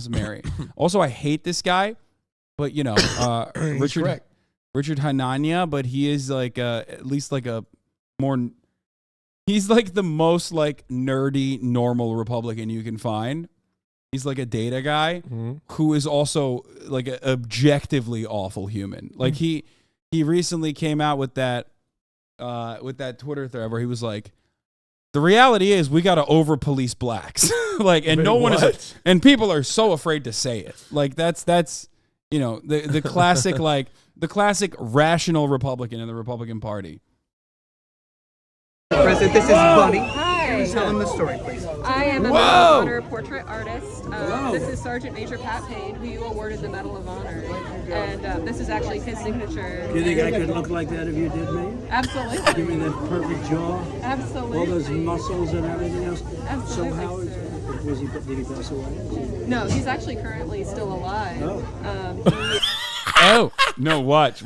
Mary. Also, I hate this guy, but you know, Richard Hanania, but he is like at least like a more. He's like the most like nerdy normal Republican you can find. He's like a data guy who is also like an objectively awful human. Like he recently came out with that Twitter thread where he was like, the reality is we got to over police blacks. Like, and no one is, and people are so afraid to say it. Like that's, you know, the classic, like the classic rational Republican in the Republican Party. President, this is Bunny. Hi. Tell him the story, please. I am a Medal of Honor portrait artist. This is Sergeant Major Pat Payne, who you awarded the Medal of Honor. And this is actually his signature. Do you think I could look like that if you did me? Absolutely. Give me that perfect jaw? Absolutely. All those muscles and everything else? Absolutely. So how did he pass away? No, he's actually currently still alive. Oh, no, watch,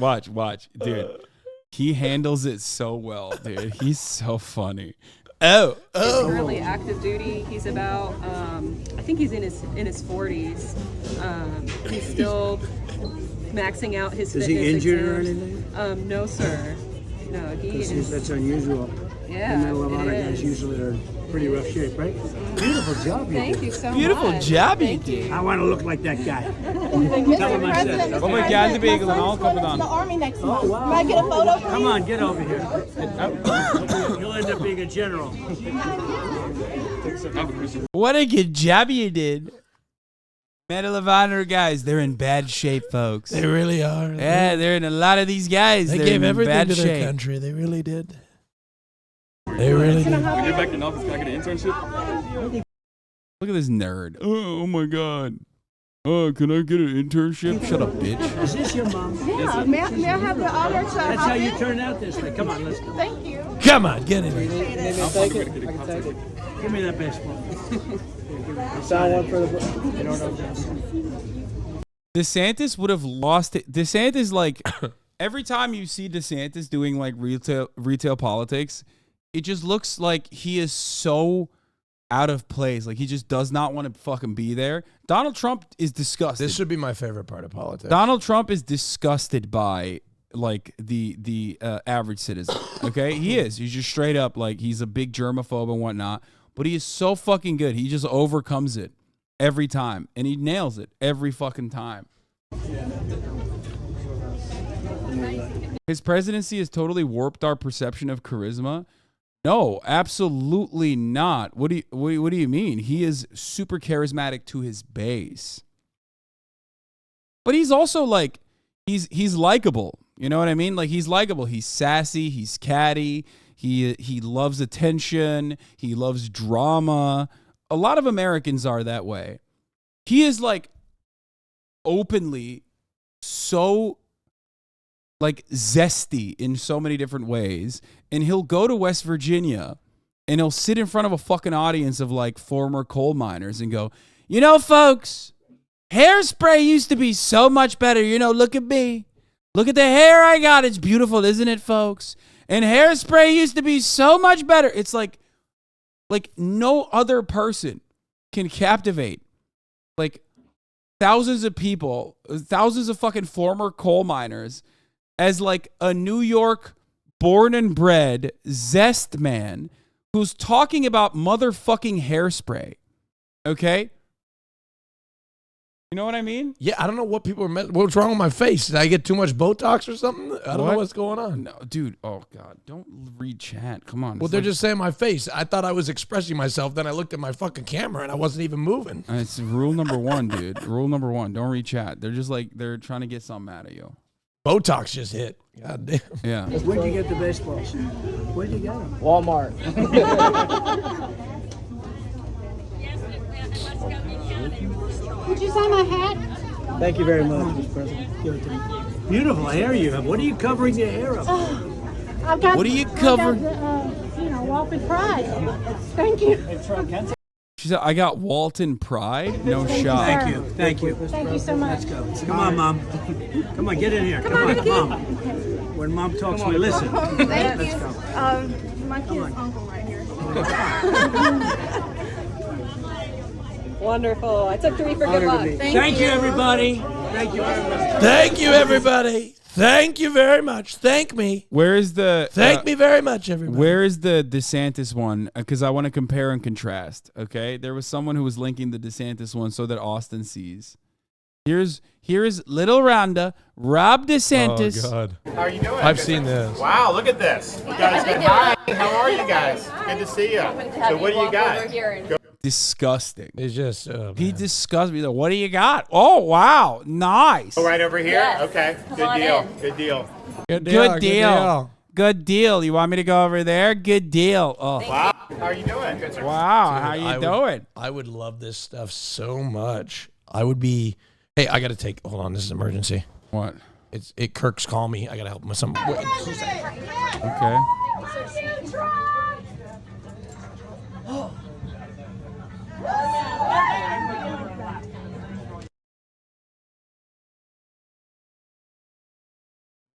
dude. He handles it so well, dude. He's so funny. He's currently active duty. He's about, I think he's in his 40s. He's still maxing out his fitness. Is he injured exams. or anything? No, sir. No, he is. That's unusual. Yeah, the Medal of Honor it guys is. usually are pretty rough shape, right? Beautiful job you Thank did. you so much. Beautiful job you did. I want to look like that guy. Mr. President, Oh my God, the big one, all coming to the on. Army next month. wow. Can I get a photo, please? Come on, get over here. You'll end up being a general. What a good job you did. Medal of Honor guys, they're in bad shape, folks. They really are. Yeah, they're in a lot of these guys. They they're gave in everything bad to their shape. country. They really did. They really did. When you're back in office, can I get an internship? Look at this nerd. Oh my God. Can I get an internship? Shut up, bitch. Is this your mom? Yeah, may I have the honor to That's how you turn out this way. Come on, let's go. Thank you. Come on, get in here. Give me that baseball. Sign one for the. DeSantis would have lost it. DeSantis, like, every time you see DeSantis doing like retail politics, it just looks like he is so out of place. Like he just does not want to fucking be there. Donald Trump is disgusted. This should be my favorite part of politics. Donald Trump is disgusted by like the average citizen. Okay, he is. He's just straight up like he's a big germaphobe and whatnot. But he is so fucking good. He just overcomes it every time, and he nails it every fucking time. His presidency has totally warped our perception of charisma. No, absolutely not. What do you mean? He is super charismatic to his base. But he's also like he's likable. You know what I mean? Like he's likable. He's sassy, he's catty, he loves attention, he loves drama. A lot of Americans are that way. He is like openly so like zesty in so many different ways, and he'll go to West Virginia and he'll sit in front of a fucking audience of like former coal miners and go, you know, folks, hairspray used to be so much better. You know, look at me. Look at the hair I got. It's beautiful, isn't it, folks? And hairspray used to be so much better. It's like no other person can captivate like thousands of people, thousands of fucking former coal miners as like a New York born and bred zest man who's talking about motherfucking hairspray. Okay? You know what I mean? Yeah, I don't know what people are what's wrong with my face? Did I get too much Botox or something? I don't know what's going on. No, dude. Oh God, don't read chat. Come on. Well, they're just saying my face. I thought I was expressing myself. Then I looked at my fucking camera and I wasn't even moving. It's rule number one, dude. Rule number one. Don't read chat. They're just like they're trying to get something out of you. Botox just hit. God damn. Yeah. Where'd you get the baseballs? Where'd you get them? Walmart. Would you sign my hat? Thank you very much, Mr. President. Give it to me. Beautiful hair you have. What are you covering your hair up? I've got. What are you covering? Walk with pride. Thank you. She said, "I got Walton Pride." No shot. Thank you. Thank you. Thank you so much. Let's go. Come on, Mom. Come on, get in here. Come on, Mom. When Mom talks, we listen. Thank Let's you. go. My kid's uncle right here. Wonderful. I took 3 for good luck. Thank you, everybody. Thank you very much. Thank you, everybody. Thank you very much. Thank me. Where is the Thank me very much, everybody. Where is the DeSantis one? Because I want to compare and contrast. Okay, there was someone who was linking the DeSantis one so that Austin sees. Here is little Rhonda, Rob DeSantis. Oh God. How are you doing? I've seen this. Wow, look at this. You guys good. Hi, how are you guys? Good to see you. So what do you got? Disgusting. It's just He disgusts me. Like, what do you got? Oh wow, nice. Go right over here? Yes. Okay, Come good on deal. in. Good deal. Good deal. Good deal. Good deal. You want me to go over there? Good deal. Oh Wow, how are you doing? Good, sir. wow, how you doing? I would love this stuff so much. I would be. Hey, I got to take. Hold on, this is an emergency. What? It Kirk's calling me. I got to help him with something. Wait, Okay.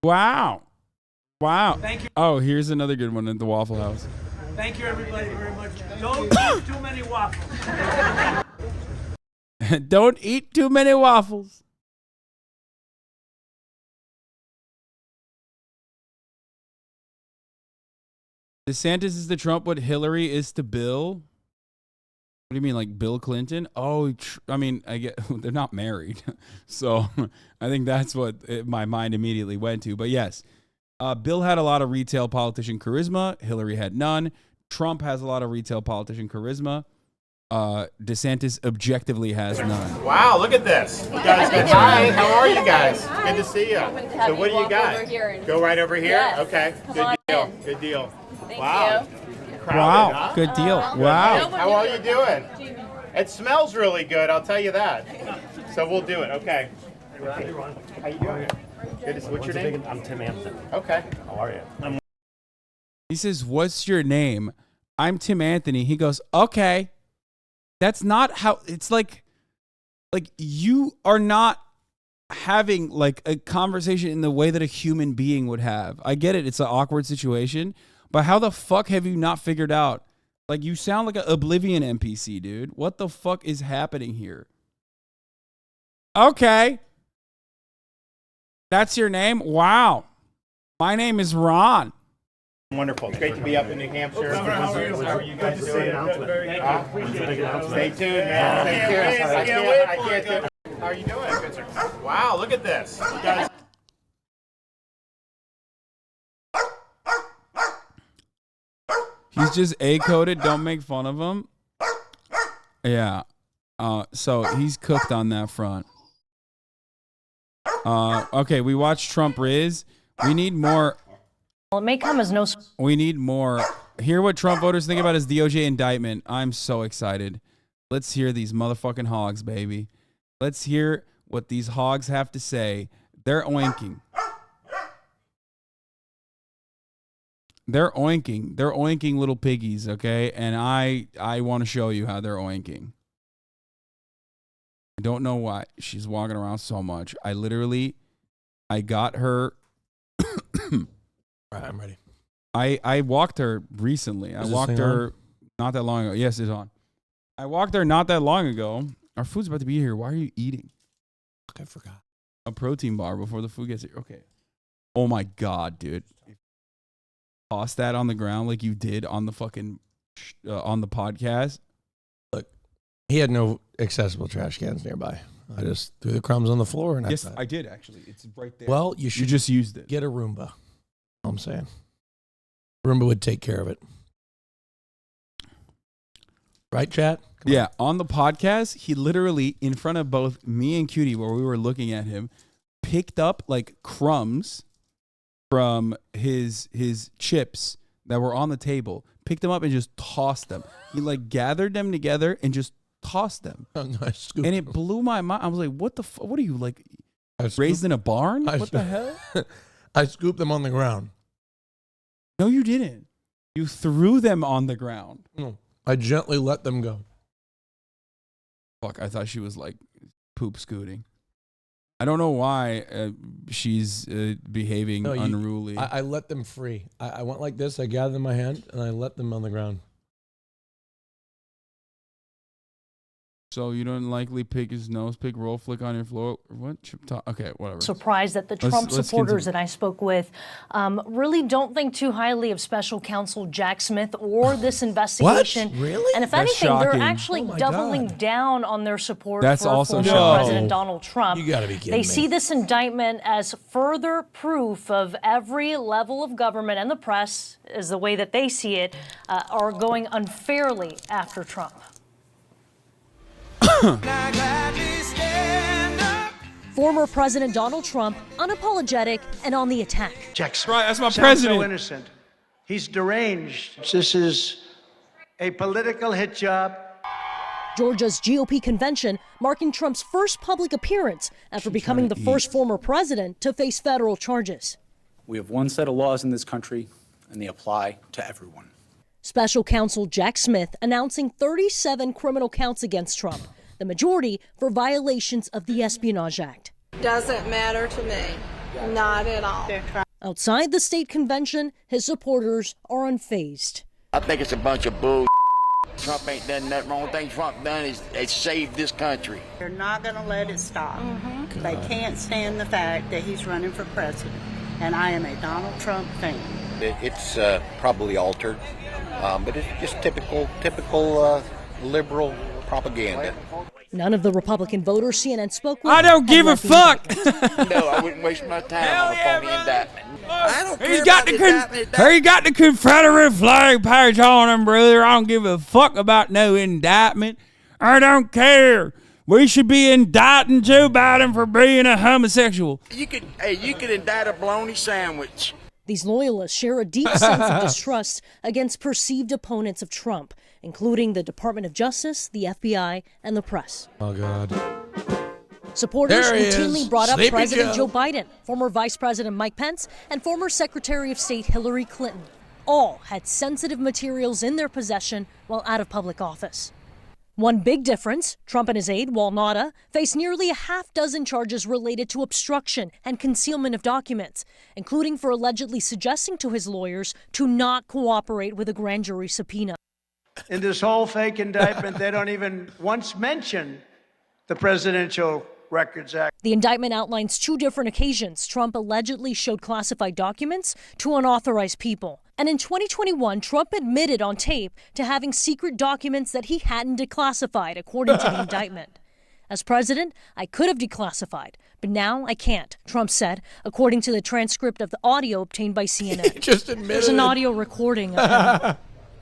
Wow. Wow. Thank you. Oh, here's another good one at the Waffle House. Thank you, everybody, very much. Don't eat too many waffles. Don't eat too many waffles. DeSantis is to Trump what Hillary is to Bill. What do you mean, like Bill Clinton? Oh, I mean, I get they're not married, so I think that's what my mind immediately went to. But yes, Bill had a lot of retail politician charisma. Hillary had none. Trump has a lot of retail politician charisma. DeSantis objectively has none. Wow, look at this. You guys good. Hi, how are you guys? Good to see you. So what do you got? Go right over here? Yes. Okay, good deal. Good deal. Wow. Crowded, Wow, huh? good deal. Wow. How are you doing? It smells really good, I'll tell you that. So we'll do it, okay. How you doing? Good. What's your name? I'm Tim Anthony. Okay. How are you? He says, "What's your name?" I'm Tim Anthony. He goes, "Okay." That's not how it's like you are not having like a conversation in the way that a human being would have. I get it. It's an awkward situation, but how the fuck have you not figured out? Like, you sound like an Oblivion NPC, dude. What the fuck is happening here? Okay. That's your name? Wow. My name is Ron. Wonderful. It's great to be up in New Hampshire. How are you guys doing? Stay tuned, man. Stay tuned. I can't do it. How are you doing? Good, sir. Wow, look at this. You guys. He's just A-coded. Don't make fun of him. Yeah. So he's cooked on that front. Okay, we watched Trump Riz. We need more. Well, it may come as no. We need more. Hear what Trump voters think about his DOJ indictment. I'm so excited. Let's hear these motherfucking hogs, baby. Let's hear what these hogs have to say. They're oinking. They're oinking. They're oinking little piggies, okay? And I want to show you how they're oinking. I don't know why she's walking around so much. I got her. All right, I'm ready. I walked her recently. I walked her not that long ago. Yes, it's on. I walked her not that long ago. Our food's about to be here. Why are you eating? I forgot. A protein bar before the food gets here. Okay. Oh my God, dude. Toss that on the ground like you did on the fucking on the podcast. Look, he had no accessible trash cans nearby. I just threw the crumbs on the floor and Yes, I did actually. It's right there. Well, you should You just used it. get a Roomba. I'm saying. Roomba would take care of it. Right, chat? Come Yeah, on the podcast, he literally, in front of both me and Cutie, where we were looking at him, picked up like crumbs from his chips that were on the table, picked them up and just tossed them. He like gathered them together and just tossed them. on. I scooped And it them. blew my mind. I was like, what the fuck? What are you, like, I raised scooped- in a barn? I What the hell? I scooped them on the ground. No, you didn't. You threw them on the ground. No, I gently let them go. Fuck, I thought she was like poop scooting. I don't know why she's behaving No, unruly. I let them free. I went like this. I gathered them in my hand and I let them on the ground. So you don't likely pick his nose pick, roll flick on your floor. What? Okay, whatever. Surprised that the Trump supporters that I spoke with really don't think too highly of Special Counsel Jack Smith or this investigation. What? Really? And if That's anything, shocking. they're actually doubling down on their support That's for also former shocking. President Donald Trump. You gotta be kidding They me. see this indictment as further proof of every level of government and the press, is the way that they see it, are going unfairly after Trump. Former President Donald Trump, unapologetic and on the attack. Jackson. Right, that's my Sounds president. so innocent. He's deranged. This is a political hit job. Georgia's GOP convention marking Trump's first public appearance after becoming the first former president to face federal charges. We have one set of laws in this country, and they apply to everyone. Special counsel Jack Smith announcing 37 criminal counts against Trump, the majority for violations of the Espionage Act. Doesn't matter to me. Not at all. Outside the state convention, his supporters are unfazed. I think it's a bunch of bull. Trump ain't done nothing wrong. The thing Trump done is saved this country. They're not going to let it stop. They can't stand the fact that he's running for president. And I am a Donald Trump fan. It's probably altered, but it's just typical liberal propaganda. None of the Republican voters CNN spoke with. I don't give a fuck. No, I wouldn't waste my time on a phony indictment. I don't care He's about got the the indictment. he got the Confederate flag patch on him, brother. I don't give a fuck about no indictment. I don't care. We should be indicting Joe Biden for being a homosexual. You could indict a bologna sandwich. These loyalists share a deep sense of distrust against perceived opponents of Trump, including the Department of Justice, the FBI, and the press. Oh, God. Supporters There he routinely is. brought up Sleepy President Joe. Joe Biden, former Vice President Mike Pence, and former Secretary of State Hillary Clinton. All had sensitive materials in their possession while out of public office. One big difference, Trump and his aide, Wal Nauta, face nearly a half dozen charges related to obstruction and concealment of documents, including for allegedly suggesting to his lawyers to not cooperate with a grand jury subpoena. In this whole fake indictment, they don't even once mention the Presidential Records Act. The indictment outlines 2 different occasions Trump allegedly showed classified documents to unauthorized people. And in 2021, Trump admitted on tape to having secret documents that he hadn't declassified, according to the indictment. As president, I could have declassified, but now I can't, Trump said, according to the transcript of the audio obtained by CNN. He just admitted There's an it. audio recording of him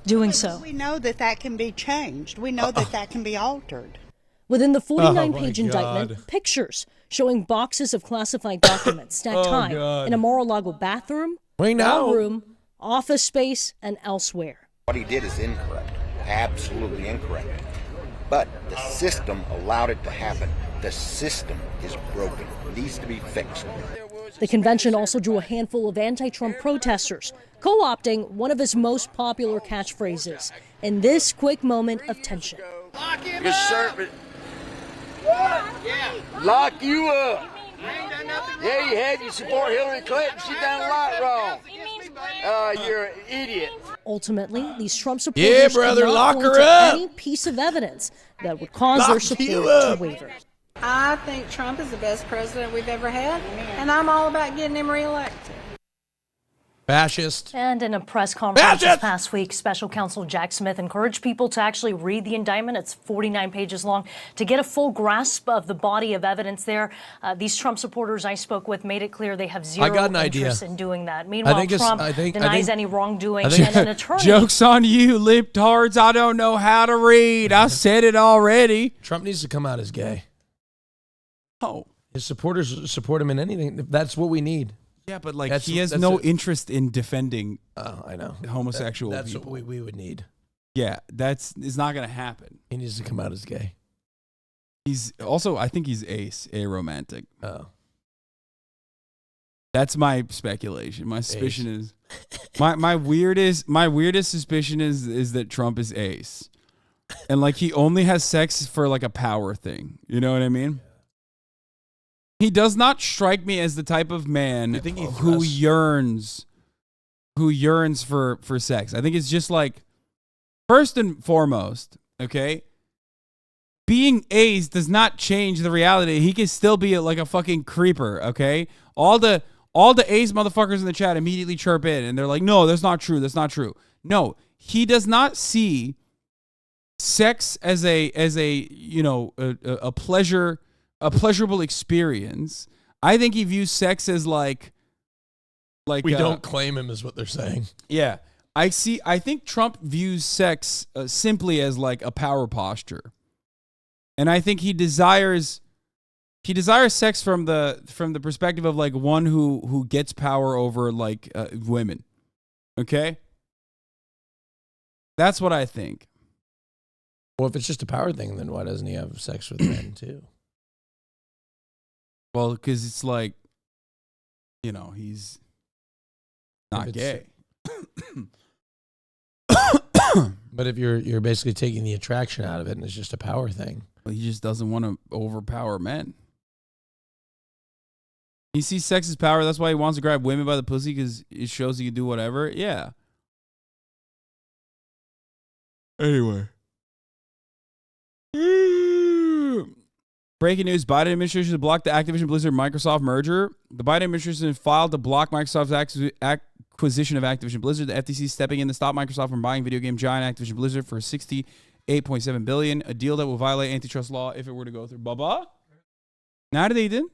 doing so. We know that that can be changed. We know that that can be altered. Within the Oh, 49-page my indictment, God. pictures showing boxes of classified documents stacked high God. in a Mar-a-Lago bathroom, We know. ballroom, office space, and elsewhere. What he did is incorrect, absolutely incorrect. But the system allowed it to happen. The system is broken. It needs to be fixed. The convention also drew a handful of anti-Trump protesters, co-opting one of his most popular catchphrases in this quick moment of tension. Yes, sir. Lock you up. Yeah, you had. You support Hillary Clinton. She done a lot wrong. You're an idiot. Ultimately, these Trump supporters Yeah, brother, cannot lock point her to up. any piece of evidence that would cause their Lock support you to up. waver. I think Trump is the best president we've ever had, and I'm all about getting him reelected. Fascist. And in a press conference this Fascist. past week, Special Counsel Jack Smith encouraged people to actually read the indictment. It's 49 pages long to get a full grasp of the body of evidence there. These Trump supporters I spoke with made it clear they have zero got an idea. interest in doing that. Meanwhile, think it's- Trump I think- denies any wrongdoing, I think- and an attorney. Joke's on you, libtards. I don't know how to read. I said it already. Trump needs to come out as gay. Oh. His supporters support him in anything. That's what we need. Yeah, but like That's- he has that's no it. interest in defending I know. homosexual That's people. what we would need. Yeah, it's not going to happen. He needs to come out as gay. He's also, I think he's aromantic. Oh. That's my speculation. My suspicion is my weirdest suspicion is that Trump is ace. And like he only has sex for like a power thing. You know what I mean? He does not strike me as the type of man who yearns for sex. I think it's just like, first and foremost, okay? being A's does not change the reality. He can still be like a fucking creeper, okay? All the A's motherfuckers in the chat immediately chirp in and they're like, no, that's not true. That's not true. No, he does not see sex as a pleasurable experience. I think he views sex as like we don't claim him, is what they're saying. Yeah. I think Trump views sex simply as like a power posture. And I think he desires sex from the perspective of like one who gets power over like women. Okay? That's what I think. Well, if it's just a power thing, then why doesn't he have sex with men too? Well, because it's like, he's not gay. But if you're basically taking the attraction out of it and it's just a power thing. Well, he just doesn't want to overpower men. He sees sex as power. That's why he wants to grab women by the pussy, because it shows he can do whatever. Yeah. Anyway. Breaking news. Biden administration has blocked the Activision Blizzard Microsoft merger. The Biden administration filed to block Microsoft's acquisition of Activision Blizzard. The FTC stepping in to stop Microsoft from buying video game giant Activision Blizzard for $68.7 billion, a deal that will violate antitrust law if it were to go through. Baba? Now they did?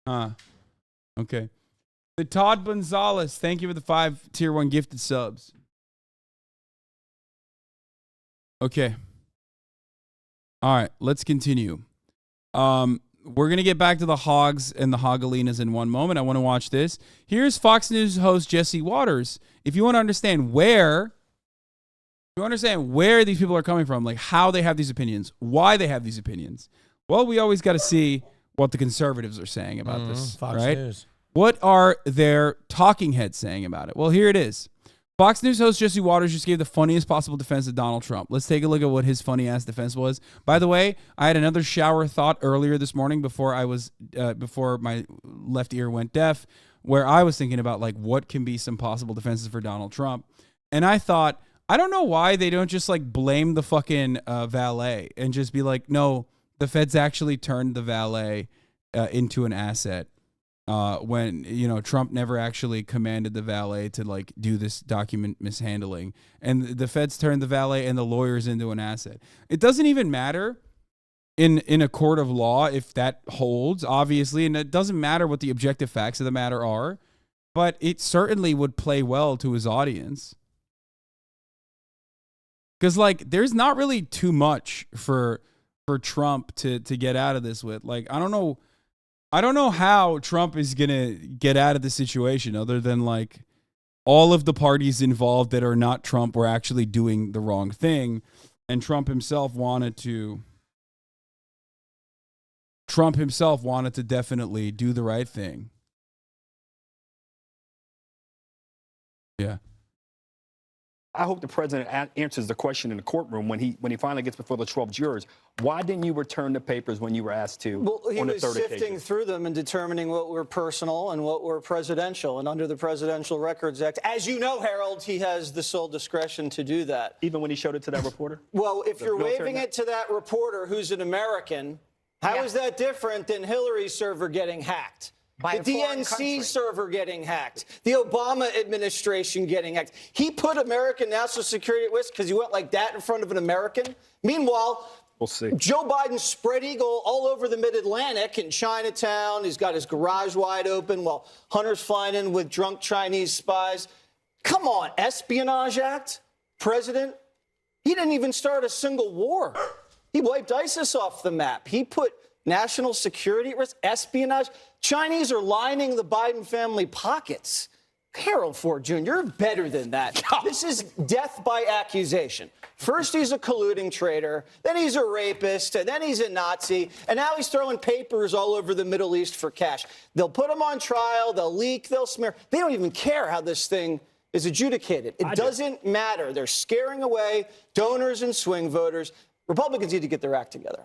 Okay. The Todd Gonzalez, thank you for the 5 tier 1 gifted subs. Okay. All right, let's continue. We're going to get back to the hogs and the hogalinas in one moment. I want to watch this. Here's Fox News host Jesse Waters. If you want to understand where these people are coming from, like how they have these opinions, why they have these opinions, well, we always got to see what the conservatives are saying about this, Fox right? News. What are their talking heads saying about it? Well, here it is. Fox News host Jesse Waters just gave the funniest possible defense of Donald Trump. Let's take a look at what his funny-ass defense was. By the way, I had another shower thought earlier this morning before my left ear went deaf, where I was thinking about like what can be some possible defenses for Donald Trump. And I thought, I don't know why they don't just like blame the fucking valet and just be like, no, the feds actually turned the valet into an asset. When Trump never actually commanded the valet to like do this document mishandling, and the feds turned the valet and the lawyers into an asset. It doesn't even matter in a court of law if that holds, obviously, and it doesn't matter what the objective facts of the matter are, but it certainly would play well to his audience. Because like there's not really too much for Trump to get out of this with. Like I don't know how Trump is going to get out of the situation other than like all of the parties involved that are not Trump were actually doing the wrong thing. And Trump himself wanted to definitely do the right thing. Yeah. I hope the president answers the question in the courtroom when he finally gets before the 12 jurors. Why didn't you return the papers when you were asked to? Well, he on the was third sifting occasion? through them and determining what were personal and what were presidential. And under the Presidential Records Act, as you know, Harold, he has the sole discretion to do that. Even when he showed it to that reporter? Well, if The you're military waving guy? it to that reporter who's an American, how is that different than Hillary's server getting hacked? By The a foreign DNC country. server getting hacked, the Obama administration getting hacked. He put American national security at risk because he went like that in front of an American. Meanwhile, We'll see. Joe Biden's spread eagle all over the mid-Atlantic in Chinatown. He's got his garage wide open while Hunter's flying in with drunk Chinese spies. Come on, Espionage Act, President. He didn't even start a single war. He wiped ISIS off the map. He put national security at risk, espionage. Chinese are lining the Biden family pockets. Harold Ford Jr., you're better than that. This is death by accusation. First, he's a colluding traitor, then he's a rapist, and then he's a Nazi, and now he's throwing papers all over the Middle East for cash. They'll put him on trial, they'll leak, they'll smear. They don't even care how this thing is adjudicated. It doesn't matter. They're scaring away donors and swing voters. Republicans need to get their act together.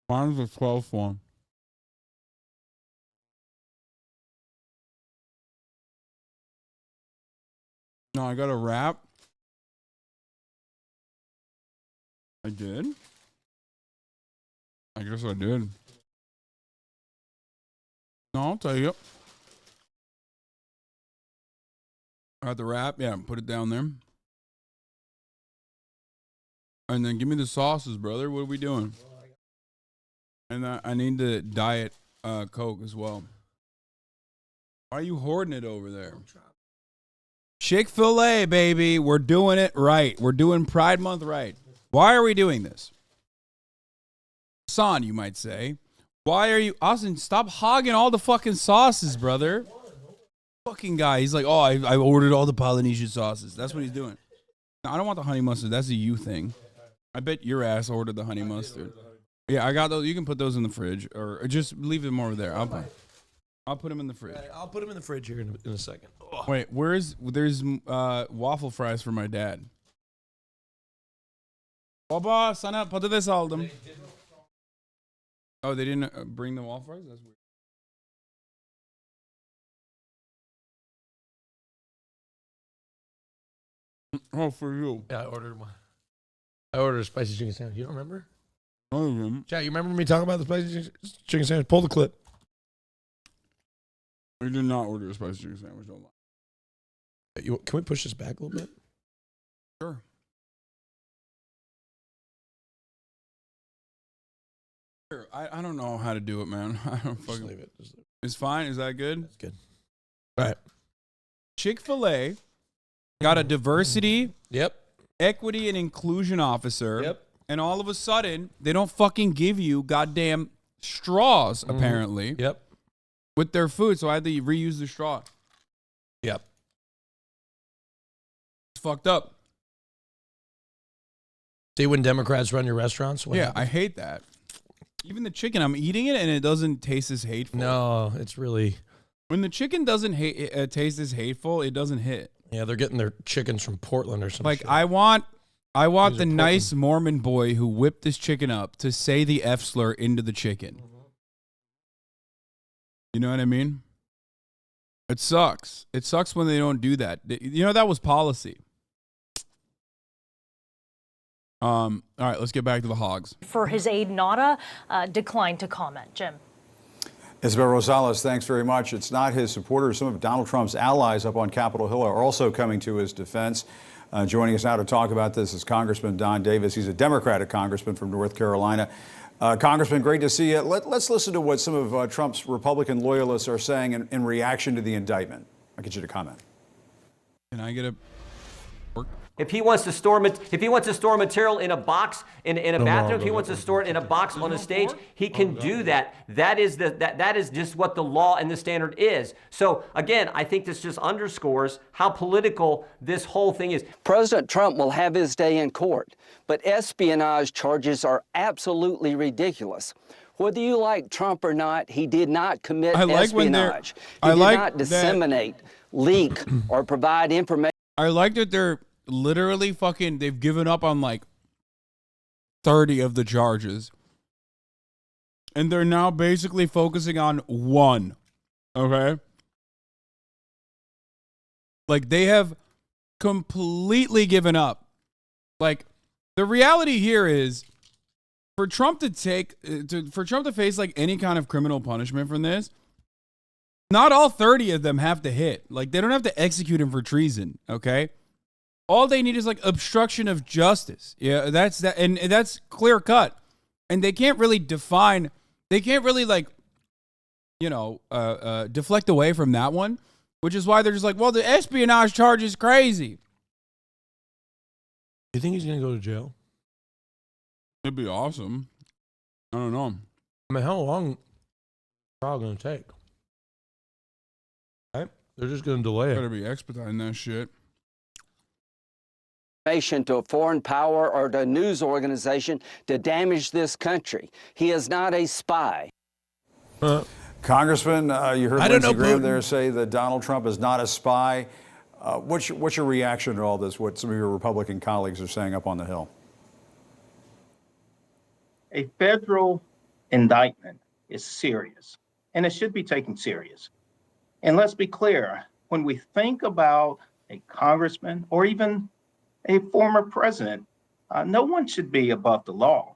Mine's the 12th one. No, I got a wrap. I did? I guess I did. No, I'll tell you. The wrap, yeah, put it down there. And then give me the sauces, brother. What are we doing? And I need the Diet Coke as well. Why are you hoarding it over there? Chick-fil-A, baby. We're doing it right. We're doing Pride Month right. Why are we doing this? Hasan, you might say. Why are you... Hasan, stop hogging all the fucking sauces, brother. Fucking guy. He's like, oh, I ordered all the Polynesian sauces. That's what he's doing. No, I don't want the honey mustard. That's a you thing. I bet your ass ordered the honey mustard. Yeah, I got those. You can put those in the fridge, or just leave them over there. I'll put them in the fridge. I'll put them in the fridge here in a second. Wait, there's waffle fries for my dad. Baba, sana patates aldım. Oh, they didn't bring the waffle fries? That's weird. Oh, for you. Yeah, I ordered one. I ordered a spicy chicken sandwich. You don't remember? I remember. Chat, you remember me talking about the spicy chicken sandwich? Pull the clip. I did not order a spicy chicken sandwich. Don't lie. Can we push this back a little bit? Sure. I don't know how to do it, man. I don't fucking leave it. Just leave it. It's fine. Is that good? That's good. All right. Chick-fil-A got a diversity, equity, and inclusion officer. Yep. And all of a sudden, they don't fucking give you goddamn straws, apparently. Yep. With their food, so I had to reuse the straw. Yep. It's fucked up. See when Democrats run your restaurants? What Yeah, happens? I hate that. Even the chicken, I'm eating it and it doesn't taste as hateful. No, it's really... When the chicken doesn't taste as hateful, it doesn't hit. Yeah, they're getting their chickens from Portland or something. Like, I want the nice Mormon boy who whipped this chicken up to say the F slur into the chicken. You know what I mean? It sucks. It sucks when they don't do that. You know, that was policy. All right, let's get back to the hogs. For his aide, Nada declined to comment. Jim. Isabel Rosales, thanks very much. It's not his supporters. Some of Donald Trump's allies up on Capitol Hill are also coming to his defense. Joining us now to talk about this is Congressman Don Davis. He's a Democratic congressman from North Carolina. Congressman, great to see you. Let's listen to what some of Trump's Republican loyalists are saying in reaction to the indictment. I'll get you to comment. Can I get a... If he wants to store material in a box in a bathroom, if he wants to store it in a box on a stage, he can do that. That is just what the law and the standard is. So again, I think this just underscores how political this whole thing is. President Trump will have his day in court, but espionage charges are absolutely ridiculous. Whether you like Trump or not, he did not commit espionage. He did not disseminate, leak, or provide information. I like that they're literally fucking, they've given up on like 30 of the charges. And they're now basically focusing on one. Okay? Like, they have completely given up. Like, the reality here is, for Trump to face like any kind of criminal punishment from this, not all 30 of them have to hit. Like, they don't have to execute him for treason, okay? All they need is like obstruction of justice. Yeah, that's that, and that's clear cut. And they can't really define, they can't really like, you know, deflect away from that one, which is why they're just like, well, the espionage charge is crazy. You think he's gonna go to jail? It'd be awesome. I don't know. I mean, how long is the trial gonna take? Right? They're just gonna delay it. Better be expediting that shit. To a foreign power or to a news organization to damage this country. He is not a spy. Congressman, you heard Lindsey Graham there say that Donald Trump is not a spy. What's your reaction to all this, what some of your Republican colleagues are saying up on the Hill? A federal indictment is serious, and it should be taken serious. And let's be clear, when we think about a congressman or even a former president, No one should be above the law.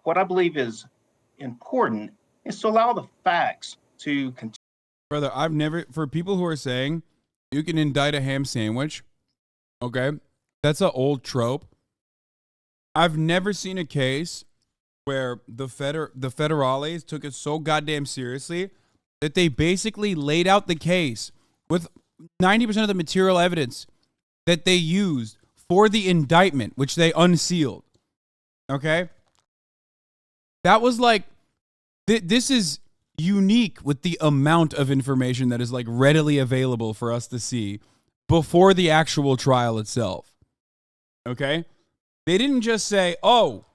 What I believe is important is to allow the facts to continue. Brother, I've never, for people who are saying you can indict a ham sandwich, okay, that's an old trope. I've never seen a case where the federales took it so goddamn seriously that they basically laid out the case with 90% of the material evidence that they used for the indictment, which they unsealed. Okay? That was like, this is unique with the amount of information that is like readily available for us to see before the actual trial itself. Okay? They didn't just say, oh,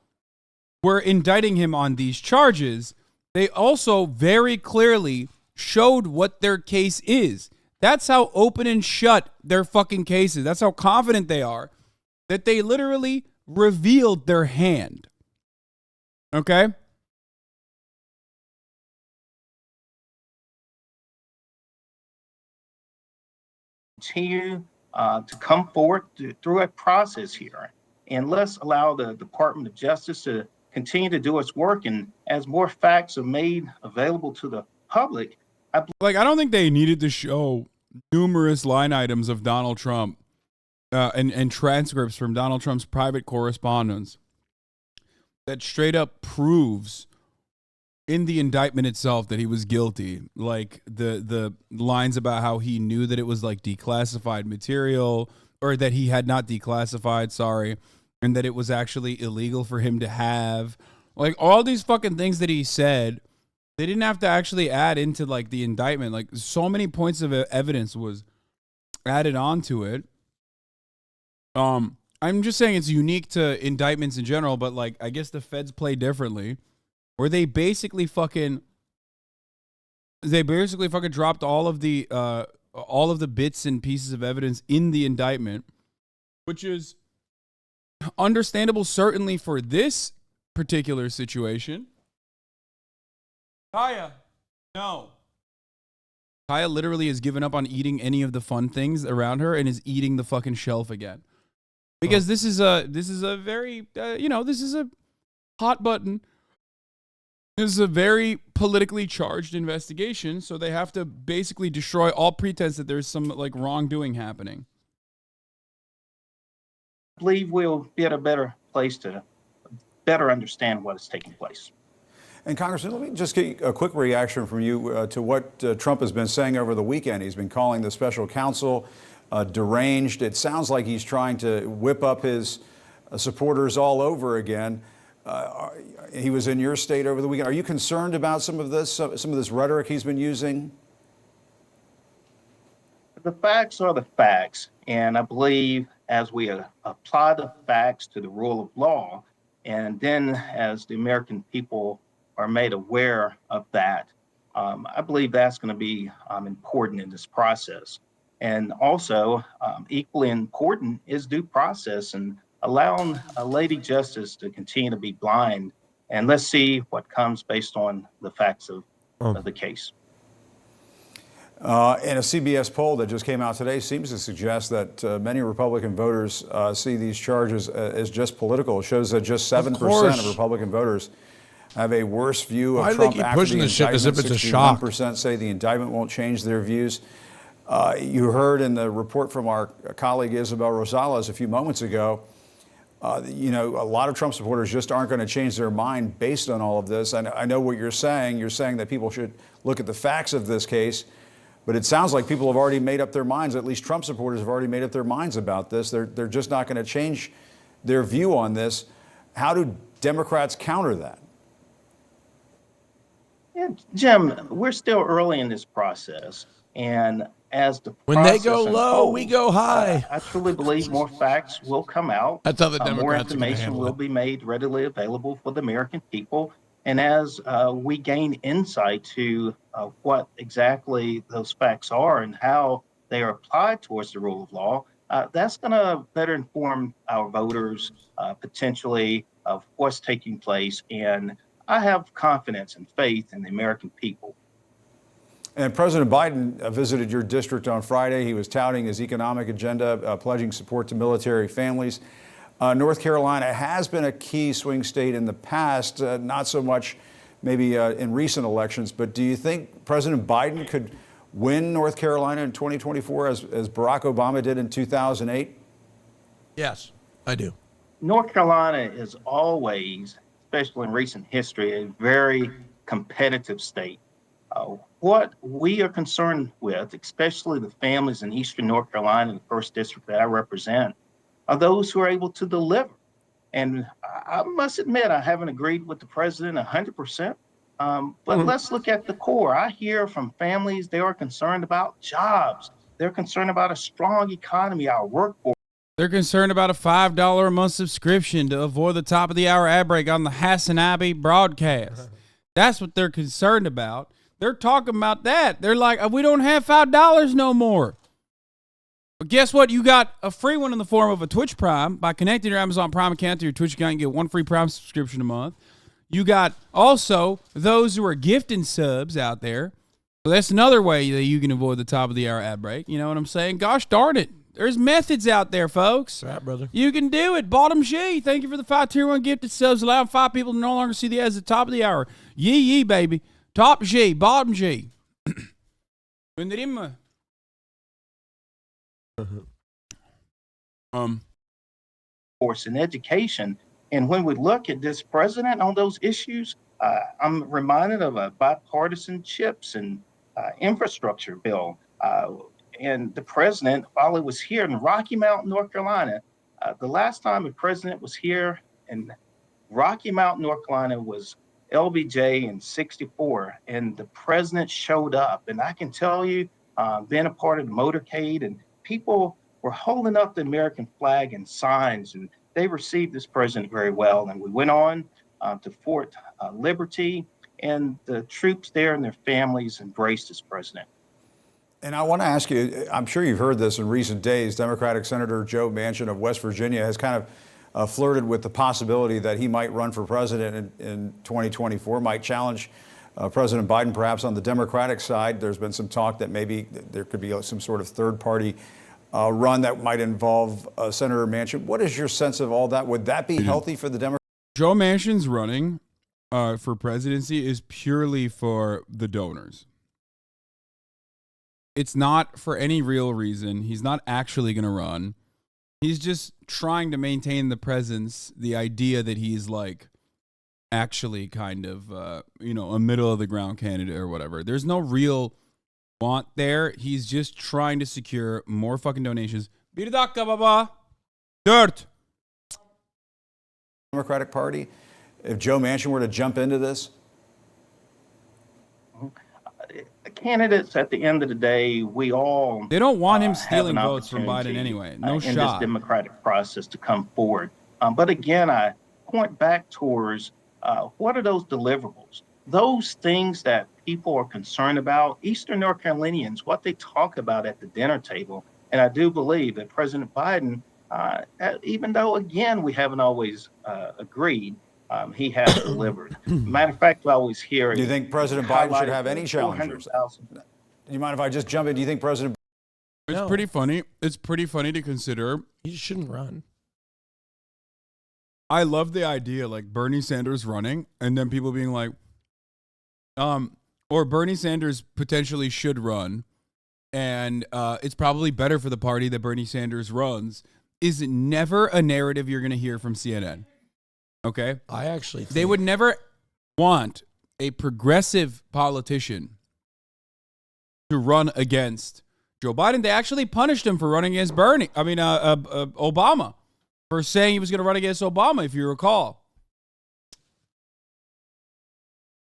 we're indicting him on these charges. They also very clearly showed what their case is. That's how open and shut their fucking case is. That's how confident they are that they literally revealed their hand. Okay? Continue to come forward through a process here. And let's allow the Department of Justice to continue to do its work. And as more facts are made available to the public, I don't think they needed to show numerous line items of Donald Trump and transcripts from Donald Trump's private correspondence that straight up proves in the indictment itself that he was guilty. Like the lines about how he knew that it was like declassified material, or that he had not declassified, sorry, and that it was actually illegal for him to have. Like all these fucking things that he said, they didn't have to actually add into like the indictment. Like so many points of evidence was added onto it. I'm just saying it's unique to indictments in general, but like I guess the feds play differently, where they basically fucking dropped all of the bits and pieces of evidence in the indictment, which is understandable certainly for this particular situation. Kaya, no. Kaya literally has given up on eating any of the fun things around her and is eating the fucking shelf again. Because this is a very, this is a hot button. This is a very politically charged investigation, so they have to basically destroy all pretense that there's some like wrongdoing happening. I believe we'll be at a better place to better understand what is taking place. And Congressman, let me just get a quick reaction from you to what Trump has been saying over the weekend. He's been calling the special counsel deranged. It sounds like he's trying to whip up his supporters all over again. He was in your state over the weekend. Are you concerned about some of this rhetoric he's been using? The facts are the facts, and I believe as we apply the facts to the rule of law, and then as the American people are made aware of that, I believe that's going to be important in this process. And also, equally important is due process and allowing a Lady Justice to continue to be blind. And let's see what comes based on the facts of the case. And a CBS poll that just came out today seems to suggest that many Republican voters see these charges as just political. It shows that just 7% of Republican voters have a worse view of Trump after pushing the shit as if it's a shock. 61% say the indictment won't change their views. You heard in the report from our colleague Isabel Rosales a few moments ago, a lot of Trump supporters just aren't going to change their mind based on all of this. And I know what you're saying. You're saying that people should look at the facts of this case. But it sounds like people have already made up their minds. At least Trump supporters have already made up their minds about this. They're just not going to change their view on this. How do Democrats counter that? Yeah, Jim, we're still early in this process. And as the when they go low, we go high. I truly believe more facts will come out. That's how the Democrats more are gonna information handle will it. be made readily available for the American people. And as we gain insight to what exactly those facts are and how they are applied towards the rule of law, that's going to better inform our voters potentially of what's taking place. And I have confidence and faith in the American people. And President Biden visited your district on Friday. He was touting his economic agenda, pledging support to military families. North Carolina has been a key swing state in the past, not so much maybe in recent elections, but do you think President Biden could win North Carolina in 2024 as Barack Obama did in 2008? Yes, I do. North Carolina is always, especially in recent history, a very competitive state. What we are concerned with, especially the families in Eastern North Carolina, the first district that I represent, are those who are able to deliver. And I must admit, I haven't agreed with the president 100%. But let's look at the core. I hear from families, they are concerned about jobs. They're concerned about a strong economy, our workforce. They're concerned about a $5 a month subscription to avoid the top of the hour ad break on the Hasanabi broadcast. That's what they're concerned about. They're talking about that. They're like, we don't have $5 no more. But guess what? You got a free one in the form of a Twitch Prime. By connecting your Amazon Prime account to your Twitch account, you get one free Prime subscription a month. You got also those who are gifting subs out there. So that's another way that you can avoid the top of the hour ad break. You know what I'm saying? Gosh darn it. There's methods out there, folks. Right, brother. You can do it. Bottom G, thank you for the 5 tier 1 gifted subs, allowing 5 people to no longer see the ads at the top of the hour. Yee yee, baby. Top G, bottom G. Force in education. And when we look at this president on those issues, I'm reminded of a bipartisan chips and infrastructure bill. And the president, while he was here in Rocky Mount, North Carolina, the last time the president was here in Rocky Mount, North Carolina was LBJ in '64, and the president showed up. And I can tell you, being a part of the motorcade, and people were holding up the American flag and signs, and they received this president very well. And we went on to Fort Liberty, and the troops there and their families embraced this president. And I want to ask you, I'm sure you've heard this in recent days, Democratic Senator Joe Manchin of West Virginia has kind of flirted with the possibility that he might run for president in 2024, might challenge President Biden perhaps on the Democratic side. There's been some talk that maybe there could be some sort of third party run that might involve Senator Manchin. What is your sense of all that? Would that be healthy for the Democrats? Joe Manchin's running for presidency is purely for the donors. It's not for any real reason. He's not actually going to run. He's just trying to maintain the presence, the idea that he's like actually kind of, a middle of the ground candidate or whatever. There's no real want there. He's just trying to secure more fucking donations. Bir dakika baba. Dirt. Democratic Party, if Joe Manchin were to jump into this? Candidates, at the end of the day, we all they don't want him stealing votes from Biden anyway. No in shot. this democratic process to come forward. But again, I point back towards what are those deliverables? Those things that people are concerned about, Eastern North Carolinians, what they talk about at the dinner table. And I do believe that President Biden, even though, again, we haven't always agreed, he has delivered. Matter of fact, I always hear. Do you think President Biden should have any challengers? Do you mind if I just jump in? Do you think President? It's pretty funny. It's pretty funny to consider. He shouldn't run. I love the idea, like Bernie Sanders running, and then people being like, or Bernie Sanders potentially should run, and it's probably better for the party that Bernie Sanders runs. Is never a narrative you're going to hear from CNN. Okay? I actually think they would never want a progressive politician to run against Joe Biden. They actually punished him for running against Obama, for saying he was going to run against Obama, if you recall.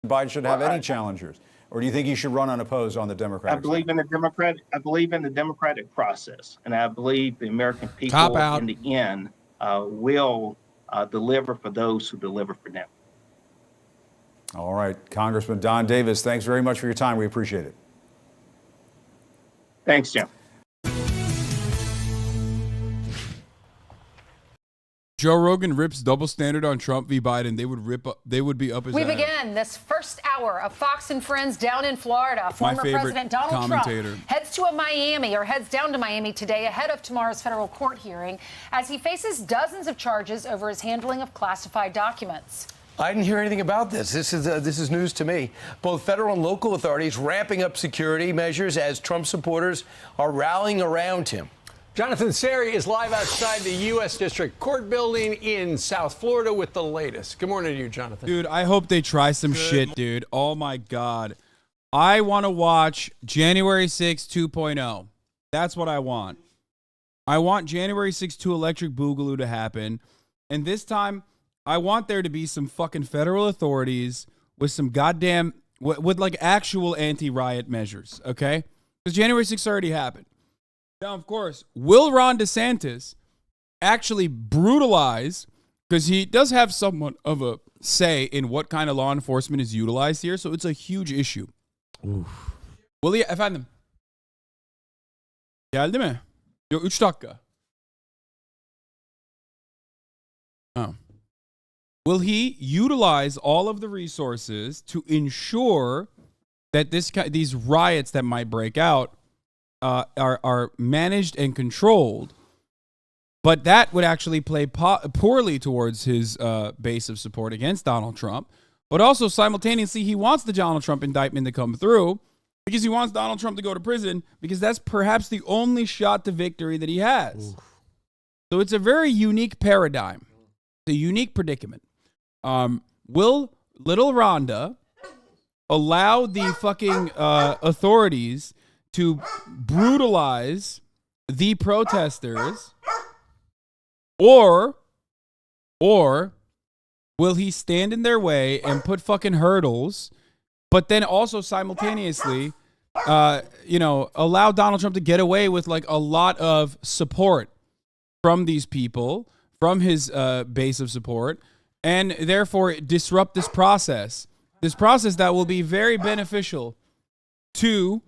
Biden should have any challengers, or do you think he should run unopposed on the Democratic I believe side? in the Democratic. I believe in the democratic process, and I believe the American people, in the end, will deliver for those who deliver for them. All right, Congressman Don Davis, thanks very much for your time. We appreciate it. Thanks, Jim. Joe Rogan rips double standard on Trump v. Biden. They would be up his We ass. begin this first hour of Fox and Friends down in Florida. Former favorite President Donald commentator. Trump heads down to Miami today ahead of tomorrow's federal court hearing as he faces dozens of charges over his handling of classified documents. I didn't hear anything about this. This is news to me. Both federal and local authorities ramping up security measures as Trump supporters are rallying around him. Jonathan Seri is live outside the U.S. District Court building in South Florida with the latest. Good morning to you, Jonathan. Dude, I hope they try some shit, dude. Oh, my God. I want to watch January 6 2.0. That's what I want. I want January 6 2 Electric Boogaloo to happen. And this time, I want there to be some fucking federal authorities with some goddamn, with like actual anti-riot measures, okay? Because January 6 already happened. Now, of course, will Ron DeSantis actually brutalize, because he does have somewhat of a say in what kind of law enforcement is utilized here, so it's a huge issue. Oof. Will he, efendim? Geldi mi? Yok, 3 dakika. Oh. Will he utilize all of the resources to ensure that these riots that might break out are managed and controlled, but that would actually play poorly towards his base of support against Donald Trump. But also simultaneously, he wants the Donald Trump indictment to come through because he wants Donald Trump to go to prison, because that's perhaps the only shot to victory that he has. Oof. So it's a very unique paradigm, it's a unique predicament. Will little Rhonda allow the fucking authorities to brutalize the protesters, or will he stand in their way and put fucking hurdles, but then also simultaneously, allow Donald Trump to get away with like a lot of support from these people, from his base of support, and therefore disrupt this process that will be very beneficial to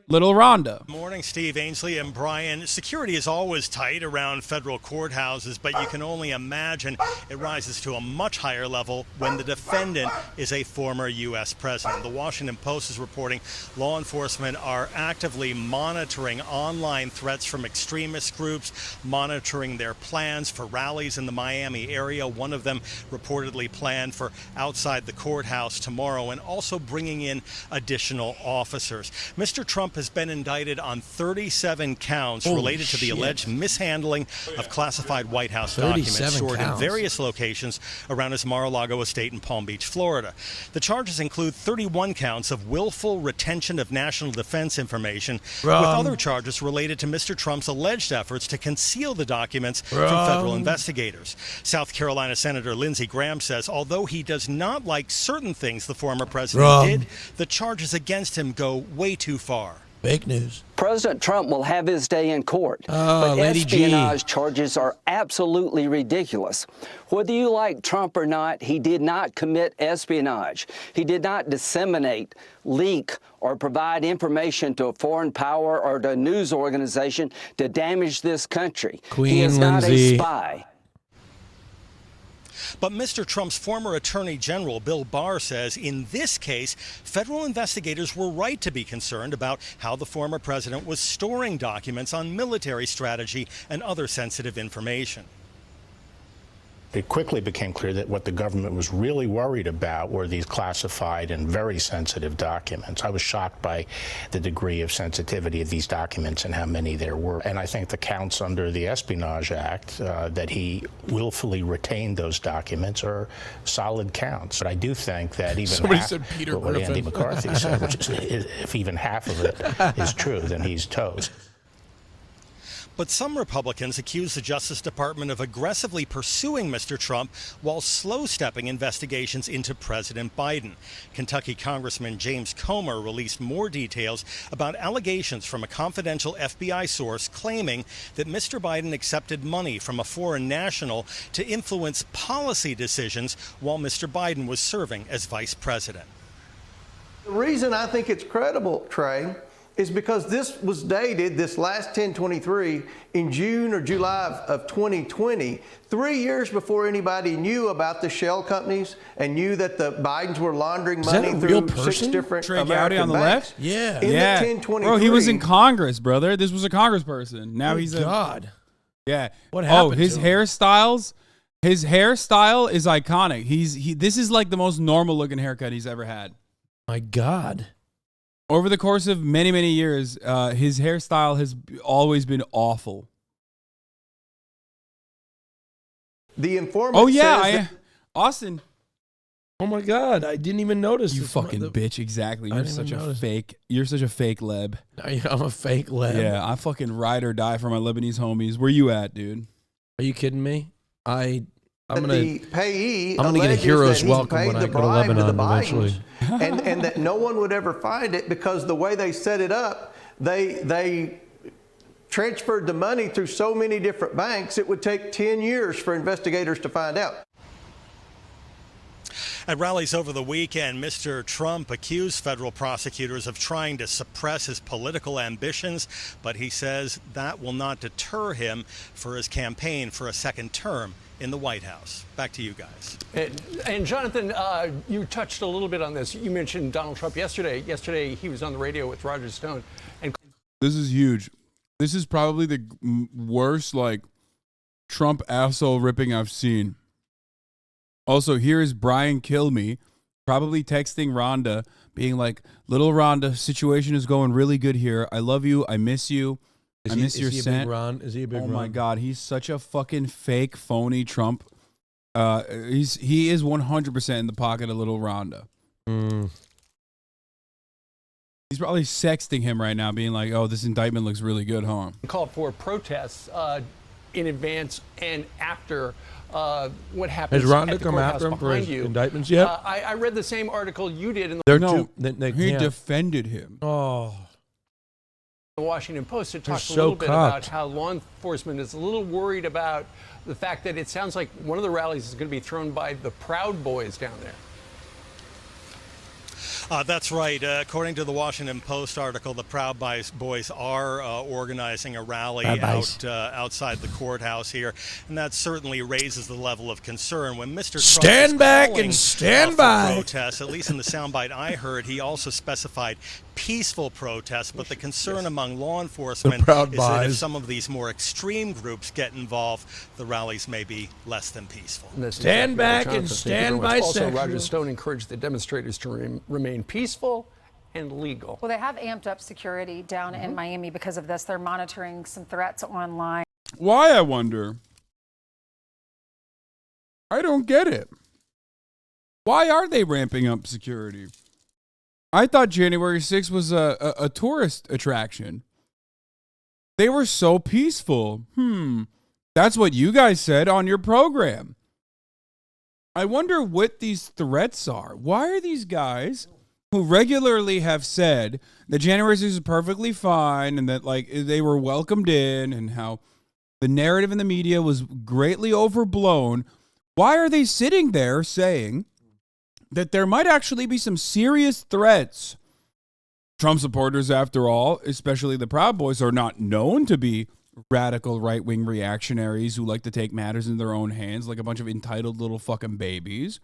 little Rhonda. Morning, Steve, Ainsley, and Brian. Security is always tight around federal courthouses, but you can only imagine it rises to a much higher level when the defendant is a former U.S. president. The Washington Post is reporting law enforcement are actively monitoring online threats from extremist groups, monitoring their plans for rallies in the Miami area. One of them reportedly planned for outside the courthouse tomorrow, and also bringing in additional officers. Mr. Trump has been indicted on 37 counts related to the alleged mishandling of classified White House documents stored in various locations around his Mar-a-Lago estate in Palm Beach, Florida. The charges include 31 counts of willful retention of national defense information, with other charges related to Mr. Trump's alleged efforts to conceal the documents from federal investigators. South Carolina Senator Lindsey Graham says although he does not like certain things the former president did, the charges against him go way too far. Fake news. President Trump will have his day in court, but espionage charges are absolutely ridiculous. Whether you like Trump or not, he did not commit espionage. He did not disseminate, leak, or provide information to a foreign power or to a news organization to damage this country. He is not a spy. But Mr. Trump's former Attorney General, Bill Barr, says in this case, federal investigators were right to be concerned about how the former president was storing documents on military strategy and other sensitive information. It quickly became clear that what the government was really worried about were these classified and very sensitive documents. I was shocked by the degree of sensitivity of these documents and how many there were. And I think the counts under the Espionage Act, that he willfully retained those documents, are solid counts. But I do think that even what Andy McCarthy said, which is, if even half of it is true, then he's toast. But some Republicans accuse the Justice Department of aggressively pursuing Mr. Trump while slow-stepping investigations into President Biden. Kentucky Congressman James Comer released more details about allegations from a confidential FBI source claiming that Mr. Biden accepted money from a foreign national to influence policy decisions while Mr. Biden was serving as vice president. The reason I think it's credible, Trey, is because this was dated, this last 1023, in June or July of 2020, 3 years before anybody knew about the shell companies and knew that the Bidens were laundering money through 6 different Trey Gowdy American on the banks. left? Yeah. In the 1023, Bro, he was in Congress, brother. This was a congressperson. Now he's a God. Yeah. What happened his to him? hairstyles. His hairstyle is iconic. This is like the most normal looking haircut he's ever had. My God. Over the course of many, many years, his hairstyle has always been awful. The informant Oh yeah, says that Austin. Oh my God, I didn't even notice. You this. fucking bitch. Exactly. I You're didn't such even a notice. fake. You're such a fake leb. I'm a fake leb. Yeah, I fucking ride or die for my Lebanese homies. Where you at, dude? Are you kidding me? I'm the payee gonna get a alleges hero's that he's welcome paid when I the go to bribe to the Lebanon Bidens, eventually. and that no one would ever find it because the way they set it up, they transferred the money through so many different banks, it would take 10 years for investigators to find out. At rallies over the weekend, Mr. Trump accused federal prosecutors of trying to suppress his political ambitions, but he says that will not deter him for his campaign for a second term in the White House. Back to you guys. And Jonathan, you touched a little bit on this. You mentioned Donald Trump yesterday. Yesterday, he was on the radio with Roger Stone. And This is huge. This is probably the worst, like, Trump asshole ripping I've seen. Also, here is Brian Kilme, probably texting Rhonda, being like, little Rhonda, situation is going really good here. I love you. I miss you. I miss your scent. Is he a big Oh Ron? my God, he's such a fucking fake, phony Trump. He is 100% in the pocket of little Rhonda. He's probably sexting him right now, being like, oh, this indictment looks really good, huh? called for protests in advance and after what happened. Has Rhonda come after him for his indictments yet? I read the same article you did in He defended him. Oh. The Washington Post. It They're talks a so little bit about cocked. how law enforcement is a little worried about the fact that it sounds like one of the rallies is going to be thrown by the Proud Boys down there. That's right. According to the Washington Post article, the Proud Boys are organizing a rally outside the courthouse here, and that certainly raises the level of concern. When Mr. Trump Stand is back calling, and stand for by. protests, at least in the soundbite I heard, he also specified peaceful protests, but the concern among law enforcement Proud is that if Boys. some of these more extreme groups get involved, the rallies may be less than peaceful. Stand back and stand by. Also, sexual. Roger Stone encouraged the demonstrators to remain peaceful and legal. Well, they have amped up security down in Miami because of this. They're monitoring some threats online. Why, I wonder? I don't get it. Why are they ramping up security? I thought January 6th was a tourist attraction. They were so peaceful. That's what you guys said on your program. I wonder what these threats are. Why are these guys who regularly have said that January 6th is perfectly fine and that like they were welcomed in and how the narrative in the media was greatly overblown, why are they sitting there saying that there might actually be some serious threats? Trump supporters, after all, especially the Proud Boys, are not known to be radical right-wing reactionaries who like to take matters in their own hands like a bunch of entitled little fucking babies.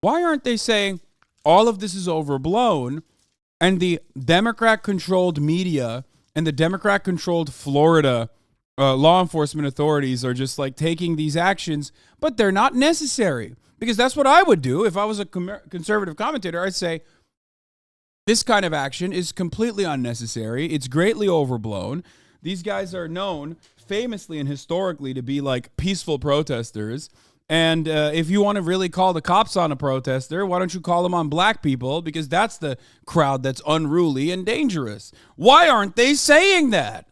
Why aren't they saying all of this is overblown and the Democrat-controlled media and the Democrat-controlled Florida law enforcement authorities are just like taking these actions, but they're not necessary? Because that's what I would do if I was a conservative commentator. I'd say this kind of action is completely unnecessary. It's greatly overblown. These guys are known famously and historically to be like peaceful protesters. And if you want to really call the cops on a protester, why don't you call them on black people? Because that's the crowd that's unruly and dangerous. Why aren't they saying that?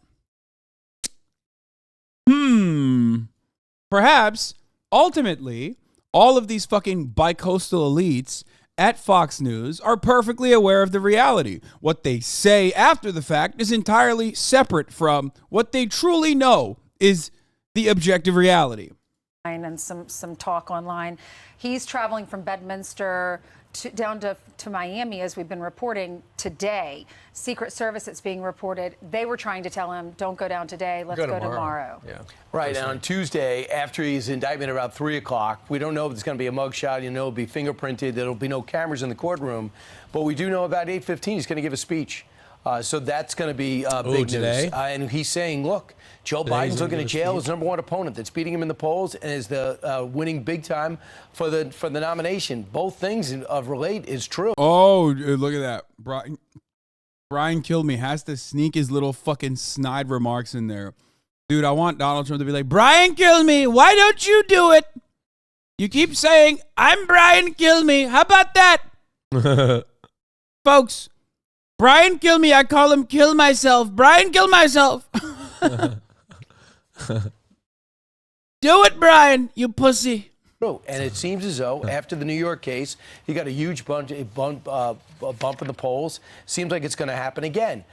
Perhaps, ultimately, all of these fucking bicoastal elites at Fox News are perfectly aware of the reality. What they say after the fact is entirely separate from what they truly know is the objective reality. and some talk online. He's traveling from Bedminster down to Miami, as we've been reporting today. Secret Service, it's being reported, they were trying to tell him, don't go down today, let's go tomorrow. Yeah. Right, and on Tuesday, after his indictment about 3 o'clock, we don't know if it's going to be a mugshot, it'll be fingerprinted, there'll be no cameras in the courtroom, but we do know about 8:15 he's going to give a speech. So that's going to be big today? news. And he's saying, look, Joe Biden's looking at jail, his #1 opponent that's beating him in the polls and is the winning big time for the nomination. Both things of relate is true. Oh, look at that. Brian killed me. Has to sneak his little fucking snide remarks in there. Dude, I want Donald Trump to be like, Brian killed me. Why don't you do it? You keep saying, I'm Brian kill me. How about that? Folks, Brian kill me. I call him kill myself. Brian kill myself. Do it, Brian, you pussy. And it seems as though after the New York case, he got a huge bump in the polls. Seems like it's going to happen again.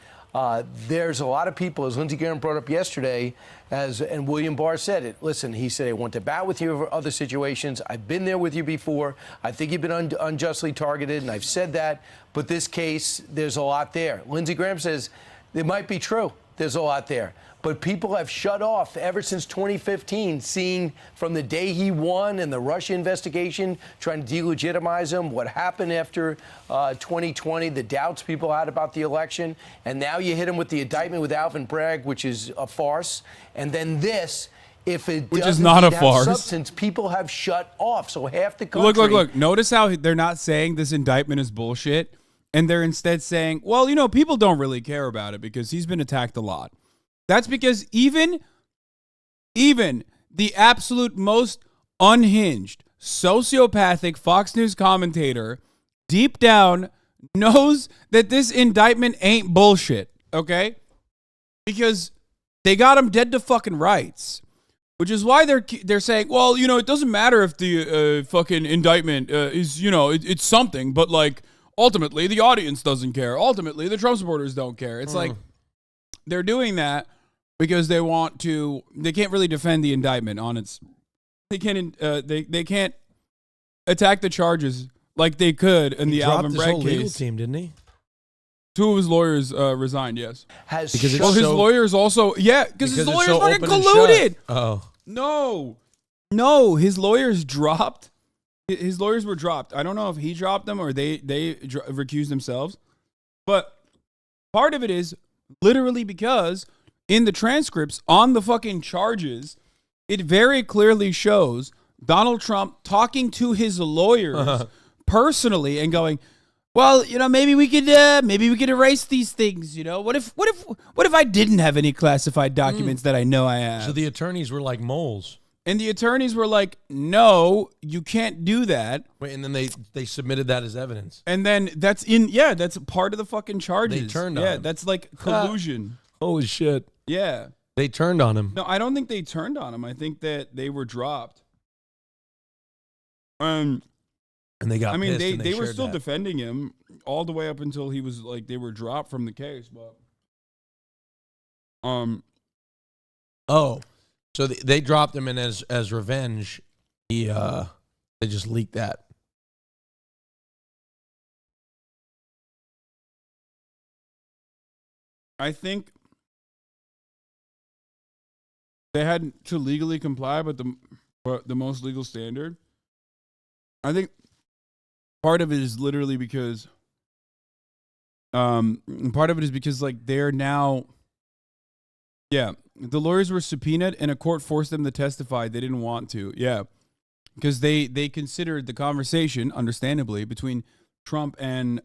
There's a lot of people, as Lindsey Graham brought up yesterday, and William Barr said it. Listen, he said, I want to bat with you over other situations. I've been there with you before. I think you've been unjustly targeted, and I've said that. But this case, there's a lot there. Lindsey Graham says it might be true. There's a lot there. But people have shut off ever since 2015, seeing from the day he won and the Russia investigation, trying to delegitimize him, what happened after 2020, the doubts people had about the election. And now you hit him with the indictment with Alvin Bragg, which is a farce. And then this, if it which doesn't is not a have farce. Substance, people have shut off. So half the country. Look. Notice how they're not saying this indictment is bullshit. And they're instead saying, well, people don't really care about it because he's been attacked a lot. That's because even the absolute most unhinged, sociopathic Fox News commentator deep down knows that this indictment ain't bullshit, okay? Because they got him dead to fucking rights, which is why they're saying, well, it doesn't matter if the fucking indictment is, it's something, but like ultimately the audience doesn't care. Ultimately the Trump supporters don't care. It's like they're doing that because they can't really defend the indictment on its, they can't attack the charges like they could in the Alvin Bragg case. Legal team, didn't he? 2 of his lawyers resigned, yes. His lawyers also, because his lawyers fucking colluded. Oh. No, his lawyers dropped. His lawyers were dropped. I don't know if he dropped them or they recused themselves. But part of it is literally because in the transcripts on the fucking charges, it very clearly shows Donald Trump talking to his lawyers personally and going, well, maybe we could erase these things. What if I didn't have any classified documents that I know I have? So the attorneys were like moles. And the attorneys were like, no, you can't do that. Wait, and then they submitted that as evidence. And then that's part of the fucking charges. They turned on him. That's like collusion. Holy shit. Yeah. They turned on him. No, I don't think they turned on him. I think that they were dropped. And they got pissed and they were still that. defending him all the way up until he was like, they were dropped from the case. But so they dropped him, and as revenge, they just leaked that. I think they had to legally comply, but the most legal standard. I think part of it is literally because, like they're now, the lawyers were subpoenaed and a court forced them to testify. They didn't want to, because they considered the conversation, understandably, between Trump and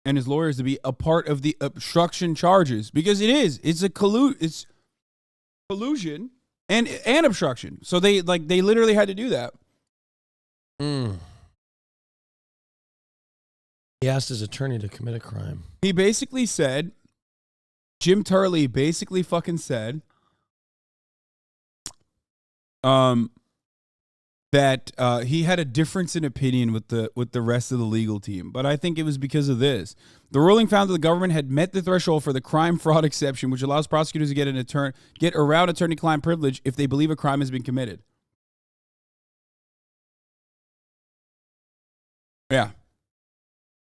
his lawyers to be a part of the obstruction charges, because it's collusion and obstruction. So they literally had to do that. He asked his attorney to commit a crime. He basically said, Jim Turley basically fucking said that he had a difference in opinion with the rest of the legal team. But I think it was because of this. The ruling found that the government had met the threshold for the crime fraud exception, which allows prosecutors to get around attorney-client privilege if they believe a crime has been committed. Yeah.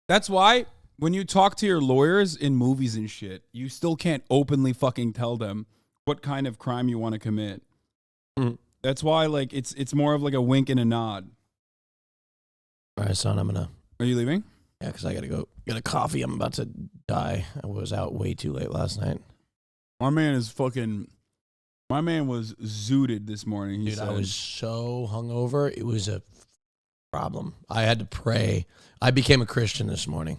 That's why when you talk to your lawyers in movies and shit, you still can't openly fucking tell them what kind of crime you want to commit. That's why, like, it's more of like a wink and a nod. All right, son, Are you leaving? Yeah, because I got to go get a coffee. I'm about to die. I was out way too late last night. My man was zooted this morning. Dude, I was so hungover. It was a problem. I had to pray. I became a Christian this morning.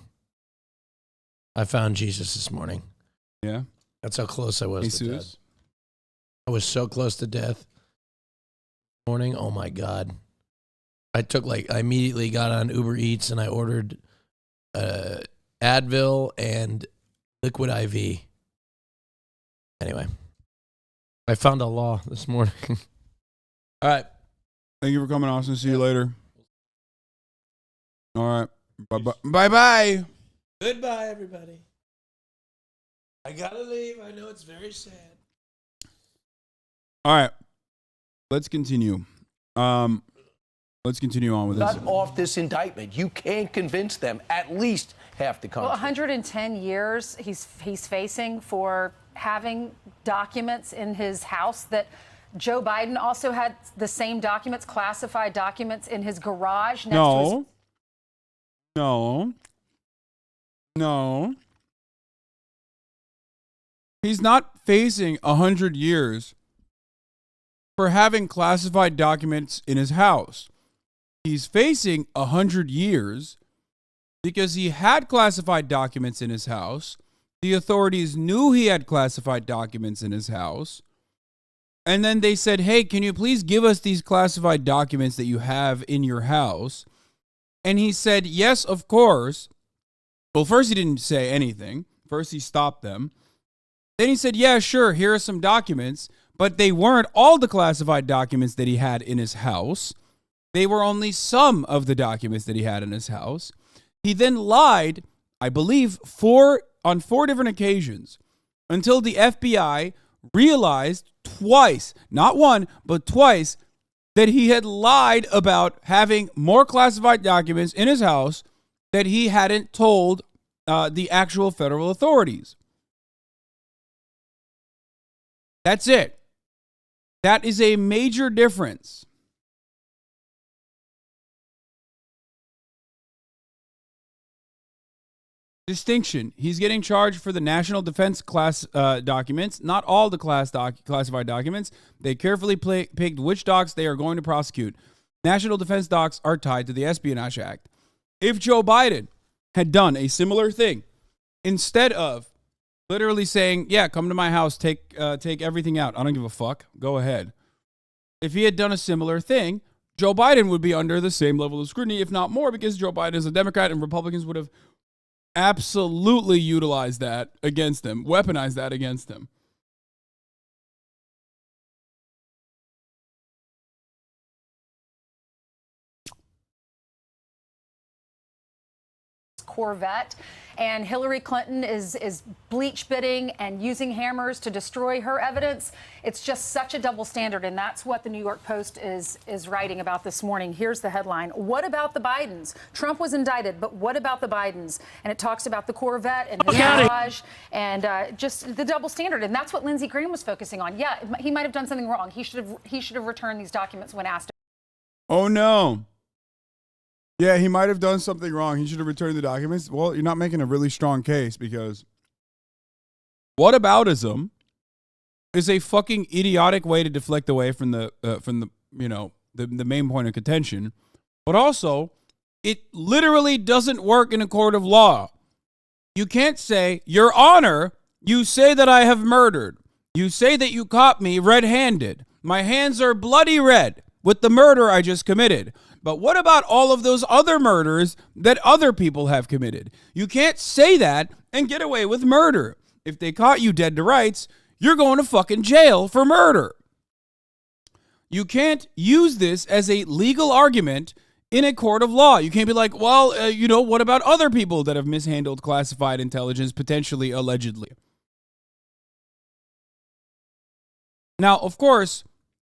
I found Jesus this morning. Yeah? That's how close I was to death. Jesus? I was so close to death this morning. Oh, my God. I immediately got on Uber Eats and I ordered Advil and Liquid IV. Anyway, I found a law this morning. All right. Thank you for coming, Austin. See you later. All right. Bye-bye. Bye-bye. Goodbye, everybody. I got to leave. I know it's very sad. All right. Let's continue. Let's continue on with this. Not off this indictment. You can't convince them, at least half the country. Well, 110 years he's facing for having documents in his house that Joe Biden also had the same documents, classified documents, in his garage. Next to his... No. He's not facing 100 years for having classified documents in his house. He's facing 100 years because he had classified documents in his house. The authorities knew he had classified documents in his house. And then they said, hey, can you please give us these classified documents that you have in your house? And he said, yes, of course. Well, first he didn't say anything. First he stopped them. Then he said, yeah, sure, here are some documents. But they weren't all the classified documents that he had in his house. They were only some of the documents that he had in his house. He then lied, I believe, on four different occasions until the FBI realized twice, not one, but twice, that he had lied about having more classified documents in his house that he hadn't told the actual federal authorities. That's it. That is a major difference. Distinction. He's getting charged for the national defense class documents, not all the classified documents. They carefully picked which docs they are going to prosecute. National defense docs are tied to the Espionage Act. If Joe Biden had done a similar thing, instead of literally saying, yeah, come to my house, take everything out, I don't give a fuck, go ahead. If he had done a similar thing, Joe Biden would be under the same level of scrutiny, if not more, because Joe Biden is a Democrat and Republicans would have absolutely utilized that against him, weaponized that against him. Corvette, and Hillary Clinton is bleach bidding and using hammers to destroy her evidence. It's just such a double standard, and that's what the New York Post is writing about this morning. Here's the headline: what about the Bidens? Trump was indicted, but what about the Bidens? And it talks about the Corvette and his garage and just the double standard, and that's what Lindsey Graham was focusing on. Yeah, he might have done something wrong. He should have returned these documents when asked. Oh no. Yeah, he might have done something wrong. He should have returned the documents. Well, you're not making a really strong case because whataboutism is a fucking idiotic way to deflect away from the main point of contention. But also, it literally doesn't work in a court of law. You can't say, Your Honor, you say that I have murdered. You say that you caught me red-handed. My hands are bloody red with the murder I just committed. But what about all of those other murders that other people have committed? You can't say that and get away with murder. If they caught you dead to rights, you're going to fucking jail for murder. You can't use this as a legal argument in a court of law. You can't be like, well, what about other people that have mishandled classified intelligence, potentially, allegedly? Now, of course,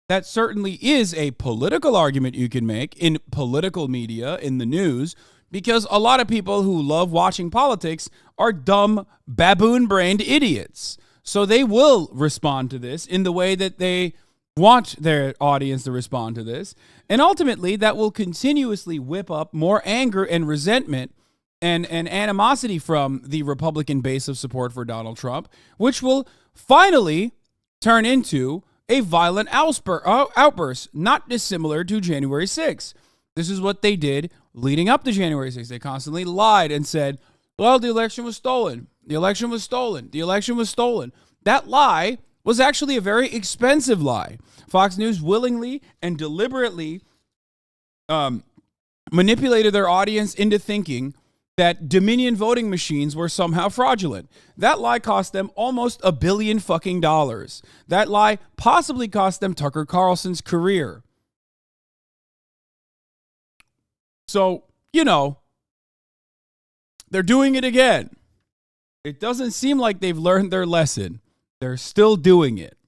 that certainly is a political argument you can make in political media, in the news, because a lot of people who love watching politics are dumb, baboon-brained idiots. So they will respond to this in the way that they want their audience to respond to this. And ultimately, that will continuously whip up more anger and resentment and animosity from the Republican base of support for Donald Trump, which will finally turn into a violent outburst, not dissimilar to January 6th. This is what they did leading up to January 6th. They constantly lied and said, well, the election was stolen. The election was stolen. The election was stolen. That lie was actually a very expensive lie. Fox News willingly and deliberately manipulated their audience into thinking that Dominion voting machines were somehow fraudulent. That lie cost them almost $1 billion fucking dollars. That lie possibly cost them Tucker Carlson's career. So, you know, they're doing it again. It doesn't seem like they've learned their lesson. They're still doing it.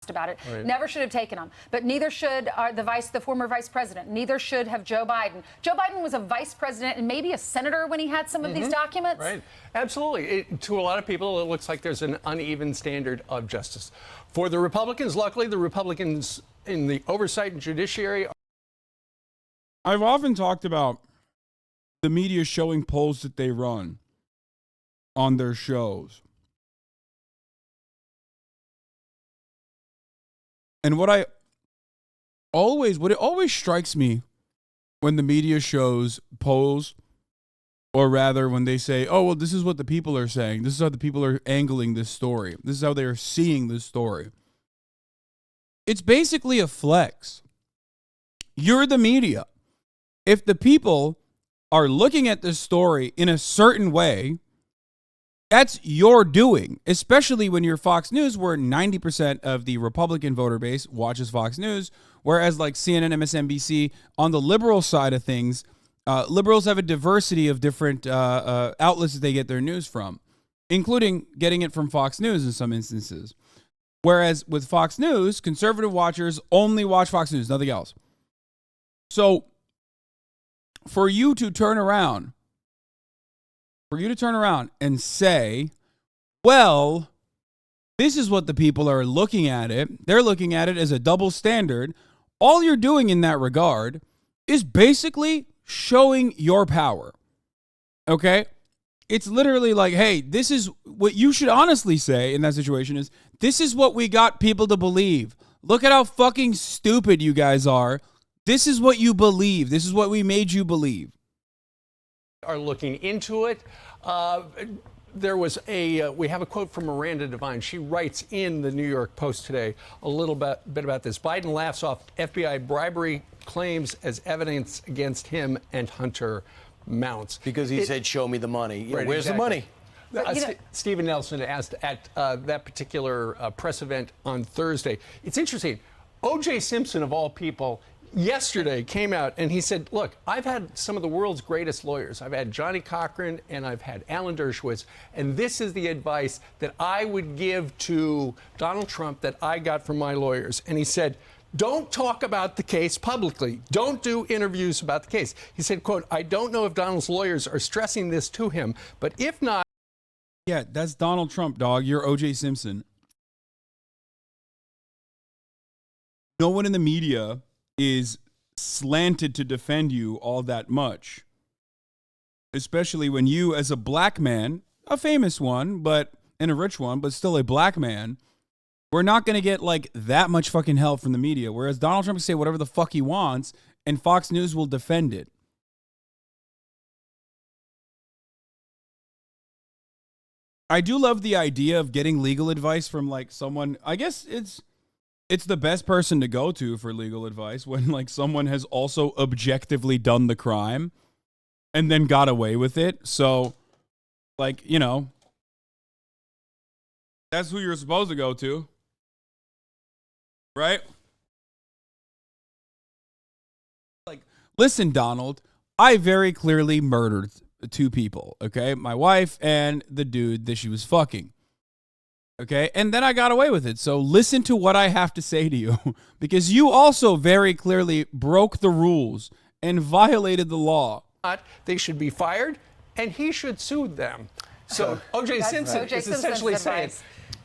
About it. Right. Never should have taken them. But neither should the former vice president. Neither should have Joe Biden. Joe Biden was a vice president and maybe a senator when he had some of these documents. Right. Absolutely. To a lot of people, it looks like there's an uneven standard of justice. For the Republicans, luckily, the Republicans in the oversight and judiciary. I've often talked about the media showing polls that they run on their shows. And what it always strikes me when the media shows polls, or rather when they say, oh, well, this is what the people are saying. This is how the people are angling this story. This is how they are seeing this story. It's basically a flex. You're the media. If the people are looking at this story in a certain way, that's your doing, especially when you're Fox News, where 90% of the Republican voter base watches Fox News, whereas like CNN, MSNBC, on the liberal side of things, liberals have a diversity of different outlets that they get their news from, including getting it from Fox News in some instances. Whereas with Fox News, conservative watchers only watch Fox News, nothing else. So for you to turn around and say, well, this is what the people are looking at it. They're looking at it as a double standard. All you're doing in that regard is basically showing your power. Okay? It's literally like, hey, this is what you should honestly say in that situation is, this is what we got people to believe. Look at how fucking stupid you guys are. This is what you believe. This is what we made you believe. Are looking into it. We have a quote from Miranda Devine. She writes in the New York Post today a little bit about this. Biden laughs off FBI bribery claims as evidence against him and Hunter Mounts. Because he said, show me the money. Right, where's exactly. the money? Stephen Nelson asked at that particular press event on Thursday. It's interesting. O.J. Simpson, of all people, yesterday came out and he said, look, I've had some of the world's greatest lawyers. I've had Johnny Cochran and I've had Alan Dershowitz. And this is the advice that I would give to Donald Trump that I got from my lawyers. And he said, don't talk about the case publicly. Don't do interviews about the case. He said, quote, I don't know if Donald's lawyers are stressing this to him, but if not. Yeah, that's Donald Trump, dog. You're O.J. Simpson. No one in the media is slanted to defend you all that much, especially when you, as a black man, a famous one, and a rich one, but still a black man, we're not going to get like that much fucking help from the media. Whereas Donald Trump can say whatever the fuck he wants and Fox News will defend it. I do love the idea of getting legal advice from like someone. I guess it's the best person to go to for legal advice when like someone has also objectively done the crime and then got away with it. So like, you know, that's who you're supposed to go to. Right? Like, listen, Donald, I very clearly murdered 2 people, okay? My wife and the dude that she was fucking. Okay, and then I got away with it. So listen to what I have to say to you, because you also very clearly broke the rules and violated the law. they should be fired, and he should sue them. So O.J. Simpson is essentially saying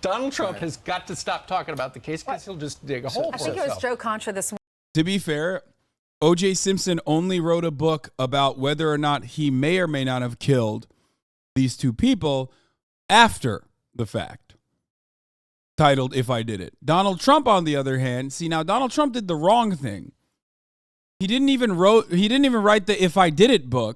Donald Trump has got to stop talking about the case because he'll just dig a hole for himself. I think it was Joe Contra this morning. To be fair, O.J. Simpson only wrote a book about whether or not he may or may not have killed these two people after the fact, titled If I Did It. Donald Trump, on the other hand, now Donald Trump did the wrong thing. He didn't even write the If I Did It book.